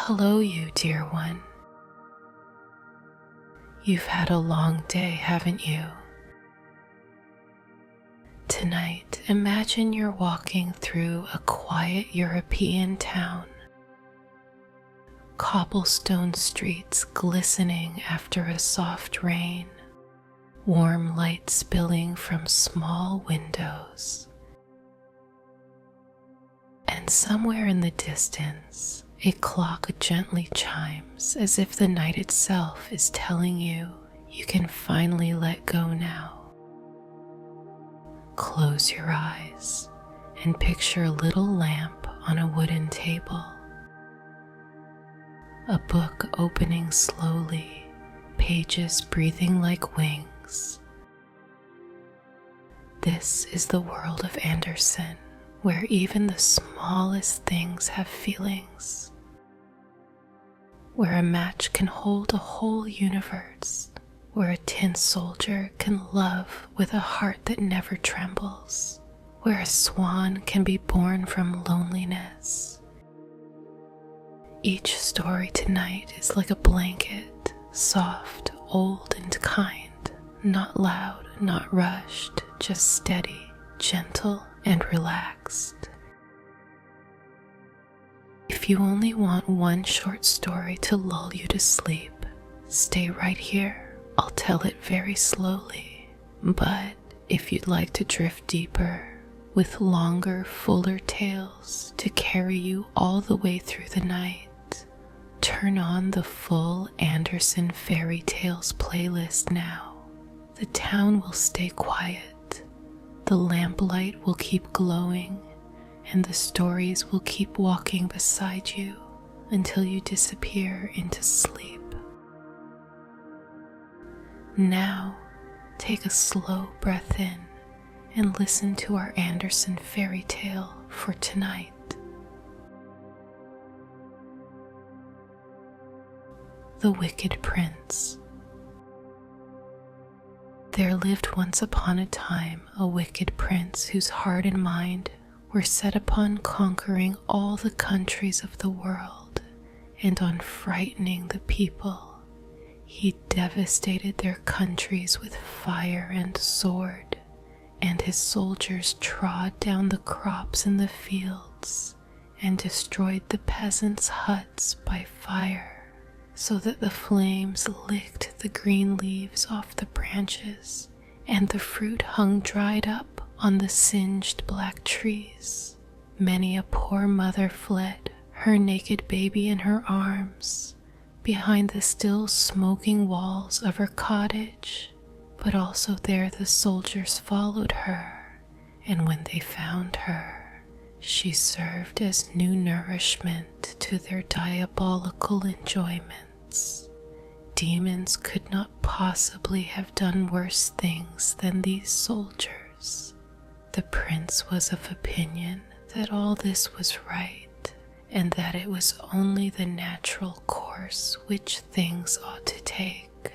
Hello, you dear one. You've had a long day, haven't you? Tonight, imagine you're walking through a quiet European town. Cobblestone streets glistening after a soft rain, warm light spilling from small windows. And somewhere in the distance, a clock gently chimes as if the night itself is telling you can finally let go now. Close your eyes and picture a little lamp on a wooden table. A book opening slowly, pages breathing like wings. This is the world of Andersen, where even the smallest things have feelings. Where a match can hold a whole universe. Where a tin soldier can love with a heart that never trembles. Where a swan can be born from loneliness. Each story tonight is like a blanket, soft, old, and kind, not loud, not rushed, just steady, gentle, and relaxed. If you only want one short story to lull you to sleep, stay right here. I'll tell it very slowly, but if you'd like to drift deeper, with longer, fuller tales to carry you all the way through the night, turn on the full Andersen Fairytales playlist now. The town will stay quiet, the lamplight will keep glowing, and the stories will keep walking beside you until you disappear into sleep. Now, take a slow breath in and listen to our Andersen fairy tale for tonight. The Wicked Prince. There lived once upon a time a wicked prince whose heart and mind were set upon conquering all the countries of the world and on frightening the people. He devastated their countries with fire and sword, and his soldiers trod down the crops in the fields and destroyed the peasants' huts by fire, so that the flames licked the green leaves off the branches, and the fruit hung dried up on the singed black trees. Many a poor mother fled, her naked baby in her arms, behind the still smoking walls of her cottage, but also there the soldiers followed her, and when they found her, she served as new nourishment to their diabolical enjoyments. Demons could not possibly have done worse things than these soldiers. The prince was of opinion that all this was right, and that it was only the natural course which things ought to take.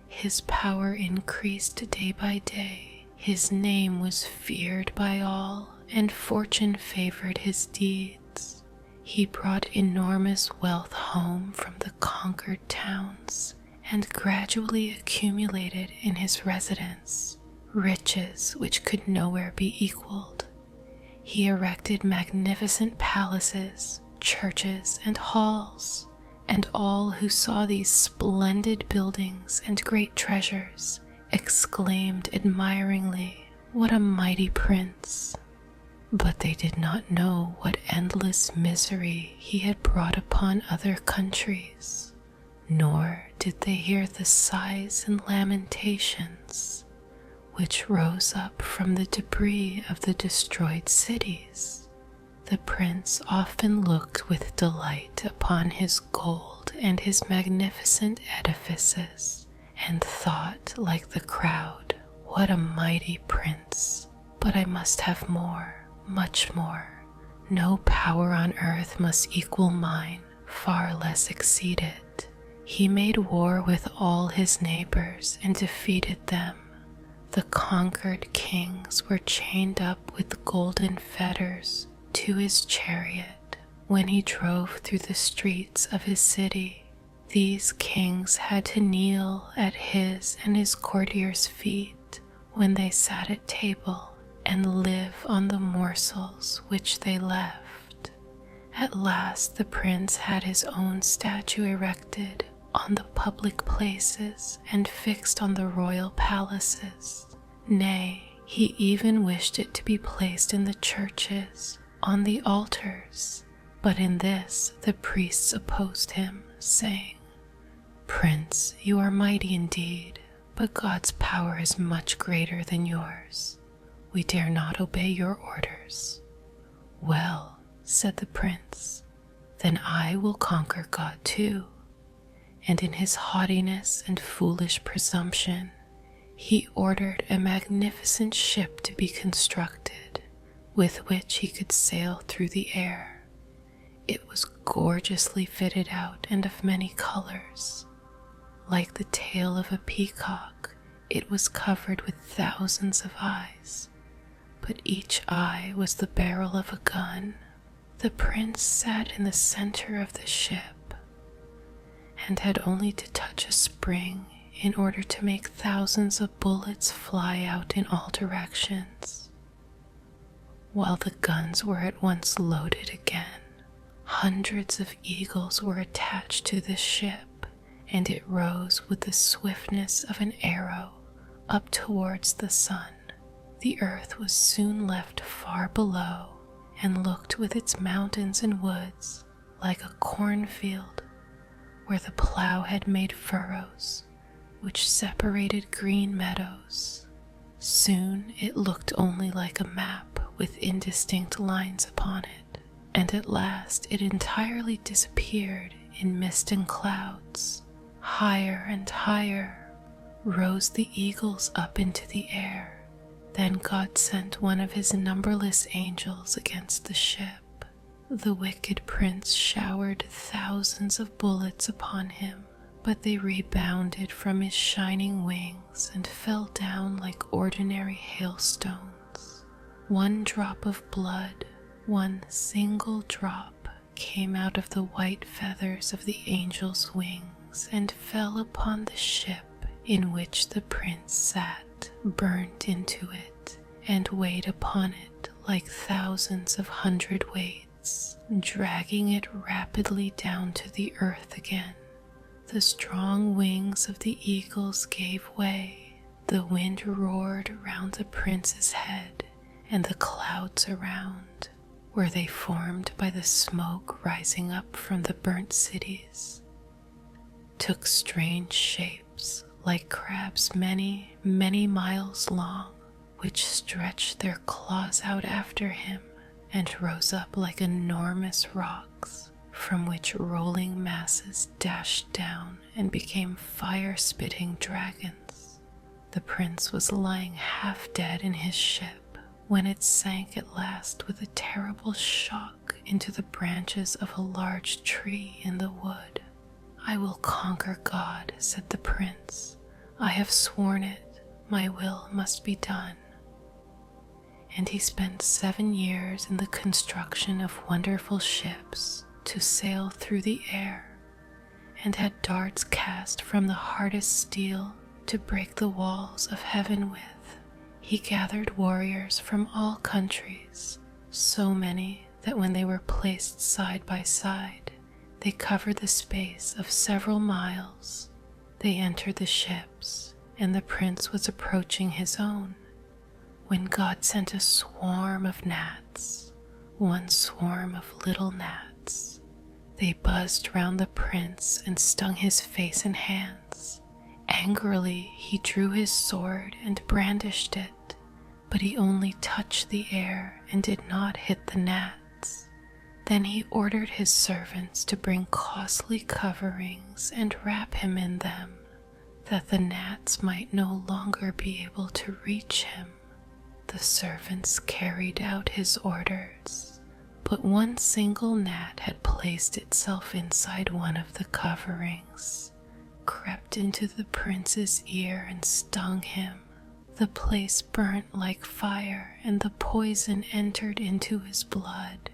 His power increased day by day, his name was feared by all, and fortune favored his deeds. He brought enormous wealth home from the conquered towns, and gradually accumulated in his residence riches which could nowhere be equaled. He erected magnificent palaces, churches, and halls, and all who saw these splendid buildings and great treasures exclaimed admiringly, "What a mighty prince!" But they did not know what endless misery he had brought upon other countries, nor did they hear the sighs and lamentations which rose up from the debris of the destroyed cities. The prince often looked with delight upon his gold and his magnificent edifices, and thought, like the crowd, "What a mighty prince! But I must have more, much more. No power on earth must equal mine, far less exceed it." He made war with all his neighbors and defeated them. The conquered kings were chained up with golden fetters to his chariot, When he drove through the streets of his city, these kings had to kneel at his and his courtiers' feet when they sat at table and live on the morsels which they left. At last the prince had his own statue erected on the public places and fixed on the royal palaces. Nay, he even wished it to be placed in the churches, on the altars. But in this the priests opposed him, saying, "Prince, you are mighty indeed, but God's power is much greater than yours. We dare not obey your orders." "Well," said the prince, "then I will conquer God too." And in his haughtiness and foolish presumption, he ordered a magnificent ship to be constructed, with which he could sail through the air. It was gorgeously fitted out and of many colors. Like the tail of a peacock, it was covered with thousands of eyes, but each eye was the barrel of a gun. The prince sat in the center of the ship and had only to touch a spring in order to make thousands of bullets fly out in all directions. While the guns were at once loaded again, hundreds of eagles were attached to the ship, and it rose with the swiftness of an arrow up towards the sun. The earth was soon left far below and looked with its mountains and woods like a cornfield where the plow had made furrows which separated green meadows. Soon it looked only like a map with indistinct lines upon it, and at last it entirely disappeared in mist and clouds. Higher and higher rose the eagles up into the air. Then God sent one of his numberless angels against the ship. The wicked prince showered thousands of bullets upon him, but they rebounded from his shining wings and fell down like ordinary hailstones. One drop of blood, one single drop, came out of the white feathers of the angel's wings and fell upon the ship in which the prince sat, burned into it, and weighed upon it like thousands of hundredweights, dragging it rapidly down to the earth again. The strong wings of the eagles gave way, the wind roared round the prince's head, and the clouds around, were they formed by the smoke rising up from the burnt cities, took strange shapes like crabs many, many miles long, which stretched their claws out after him and rose up like enormous rocks, from which rolling masses dashed down and became fire-spitting dragons. The prince was lying half dead in his ship when it sank at last with a terrible shock into the branches of a large tree in the wood. "I will conquer God," said the prince. "I have sworn it. My will must be done." And he spent 7 years in the construction of wonderful ships to sail through the air, and had darts cast from the hardest steel to break the walls of heaven with. He gathered warriors from all countries, so many that when they were placed side by side, they covered the space of several miles. They entered the ships, and the prince was approaching his own, when God sent a swarm of gnats, one swarm of little gnats. They buzzed round the prince and stung his face and hands. Angrily he drew his sword and brandished it, but he only touched the air and did not hit the gnats. Then he ordered his servants to bring costly coverings and wrap him in them, that the gnats might no longer be able to reach him. The servants carried out his orders, but one single gnat had placed itself inside one of the coverings, crept into the prince's ear and stung him. The place burnt like fire, and the poison entered into his blood,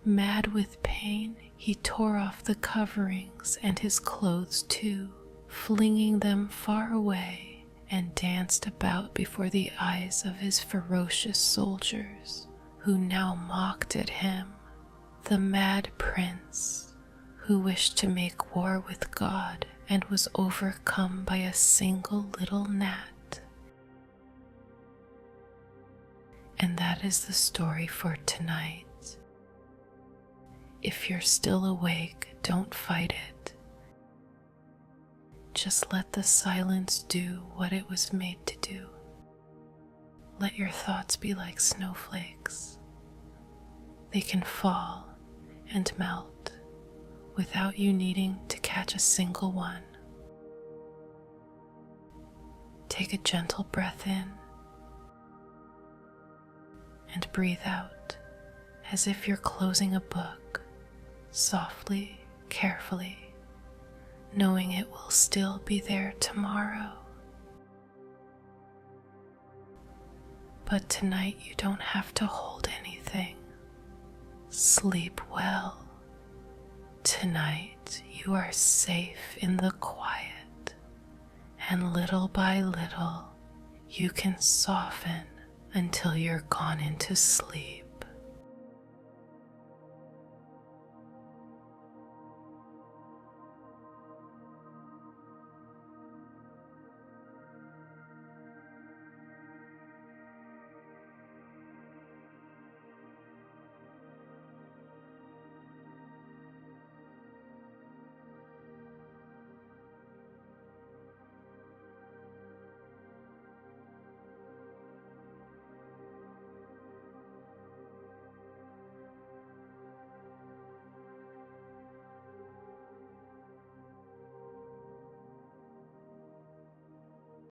Mad with pain, he tore off the coverings and his clothes too, flinging them far away, and danced about before the eyes of his ferocious soldiers, who now mocked at him. The mad prince, who wished to make war with God and was overcome by a single little gnat. And that is the story for tonight. If you're still awake, don't fight it. Just let the silence do what it was made to do. Let your thoughts be like snowflakes. They can fall and melt without you needing to catch a single one. Take a gentle breath in and breathe out as if you're closing a book, softly, carefully, knowing it will still be there tomorrow. But tonight you don't have to hold anything. Sleep well. Tonight you are safe in the quiet, and little by little you can soften until you're gone into sleep.